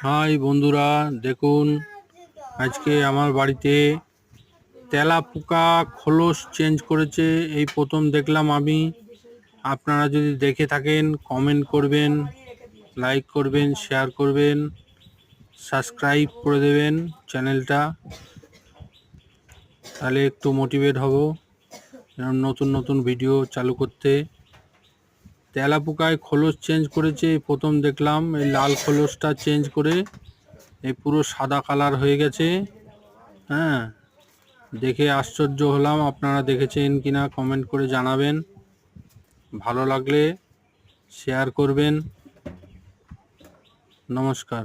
High বন্ধুরা, দেখুন আজকে আমার বাড়িতে তেলাপোকা খোলস চেঞ্জ করেছে। এই প্রথম দেখলাম আমি। আপনারা যদি দেখে থাকেন কমেন্ট করবেন, লাইক করবেন, শেয়ার করবেন, সাবস্ক্রাইব করে দেবেন চ্যানেলটা, তাহলে একটু মোটিভেট হব এরকম নতুন নতুন ভিডিও চালু করতে। তেলাপোকায় খোলস চেঞ্জ করেছে এই প্রথম দেখলাম। এই লাল খোলসটা চেঞ্জ করে এই পুরো সাদা কালার হয়ে গেছে। হ্যাঁ, দেখে আশ্চর্য হলাম। আপনারা দেখেছেন কিনা কমেন্ট করে জানাবেন। ভালো লাগলে শেয়ার করবেন। নমস্কার।